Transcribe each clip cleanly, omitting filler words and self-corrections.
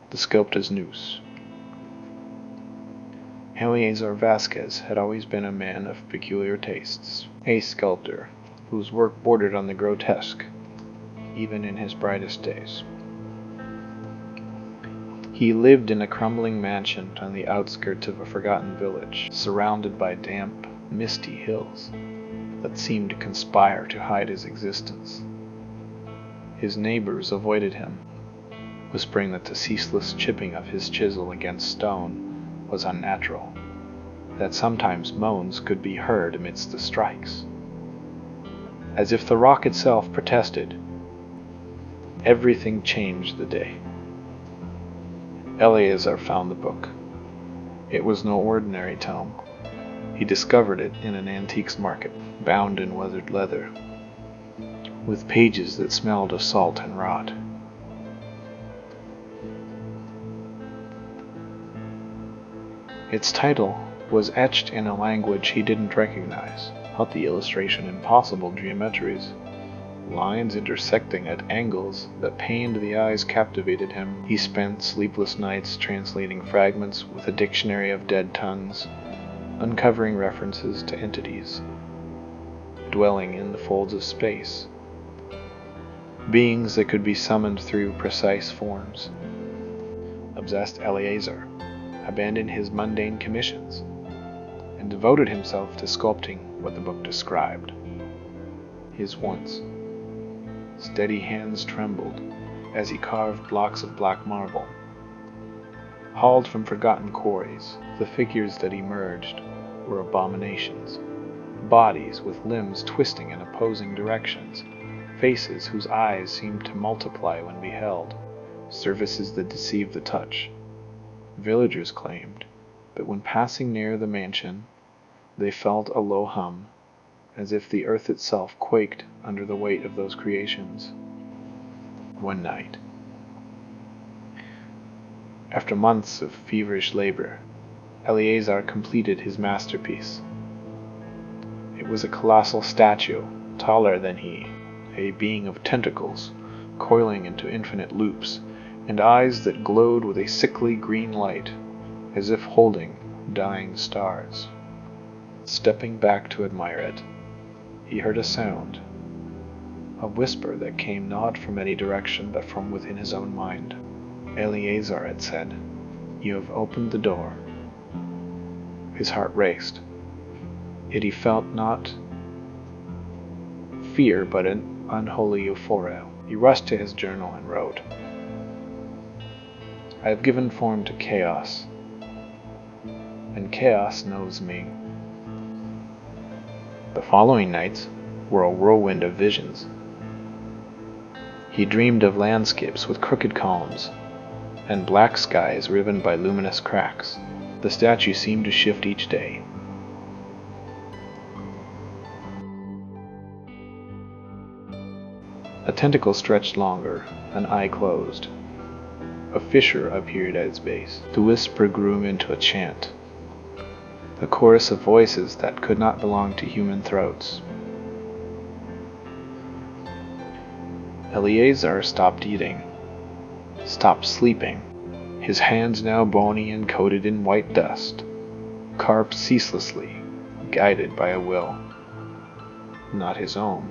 the sculptor's Noose. Eleazar Vasquez had always been a man of peculiar tastes, a sculptor whose work bordered on the grotesque, even in his brightest days. He lived in a crumbling mansion on the outskirts of a forgotten village, surrounded by damp, misty hills that seemed to conspire to hide his existence. His neighbors avoided him, whispering that the ceaseless chipping of his chisel against stone was unnatural, that sometimes moans could be heard amidst the strikes. As if the rock itself protested, everything changed the day. Eleazar found the book. It was no ordinary tome. He discovered it in an antiques market, bound in weathered leather, with pages that smelled of salt and rot. Its title was etched in a language he didn't recognize, thought the illustration impossible geometries. Lines intersecting at angles that pained the eyes captivated him. He spent sleepless nights translating fragments with a dictionary of dead tongues, uncovering references to entities, dwelling in the folds of space, beings that could be summoned through precise forms. Obsessed Eleazar abandoned his mundane commissions and devoted himself to sculpting what the book described. His once steady hands trembled as he carved blocks of black marble. Hauled from forgotten quarries, the figures that emerged were abominations. Bodies with limbs twisting in opposing directions, faces whose eyes seemed to multiply when beheld, surfaces that deceived the touch. Villagers claimed that when passing near the mansion, they felt a low hum, as if the earth itself quaked under the weight of those creations. One night, after months of feverish labor, Eleazar completed his masterpiece. It was a colossal statue, taller than he, a being of tentacles, coiling into infinite loops, and eyes that glowed with a sickly green light, as if holding dying stars. Stepping back to admire it, he heard a sound, a whisper that came not from any direction but from within his own mind. Eleazar had said, "You have opened the door." His heart raced, yet he felt not fear but an unholy euphoria. He rushed to his journal and wrote, "I have given form to chaos, and chaos knows me." The following nights were a whirlwind of visions. He dreamed of landscapes with crooked columns and black skies riven by luminous cracks. The statue seemed to shift each day. A tentacle stretched longer, an eye closed. A fissure appeared at its base. The whisper grew into a chant, a chorus of voices that could not belong to human throats. Eleazar stopped eating, stopped sleeping, his hands now bony and coated in white dust, carved ceaselessly, guided by a will, not his own.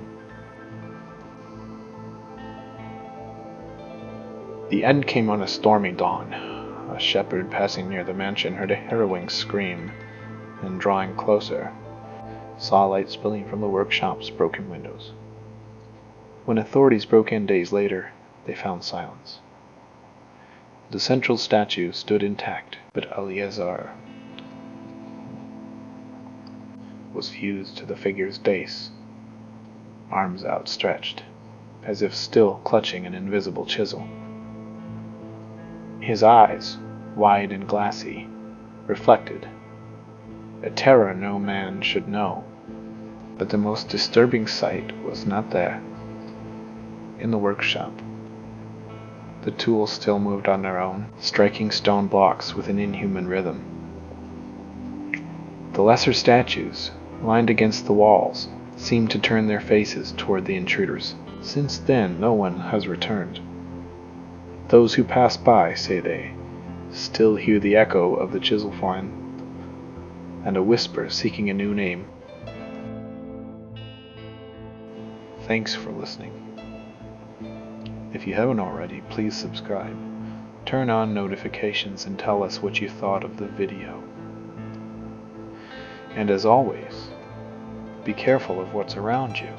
The end came on a stormy dawn. A shepherd passing near the mansion heard a harrowing scream, and drawing closer, saw light spilling from the workshop's broken windows. When authorities broke in days later, they found silence. The central statue stood intact, but Eleazar was fused to the figure's base, arms outstretched, as if still clutching an invisible chisel. His eyes, wide and glassy, reflected a terror no man should know. But the most disturbing sight was not there. In the workshop, the tools still moved on their own, striking stone blocks with an inhuman rhythm. The lesser statues, lined against the walls, seemed to turn their faces toward the intruders. Since then, no one has returned. Those who pass by, say they, still hear the echo of the chisel-twine, and a whisper seeking a new name. Thanks for listening. If you haven't already, please subscribe. Turn on notifications and tell us what you thought of the video. And as always, be careful of what's around you.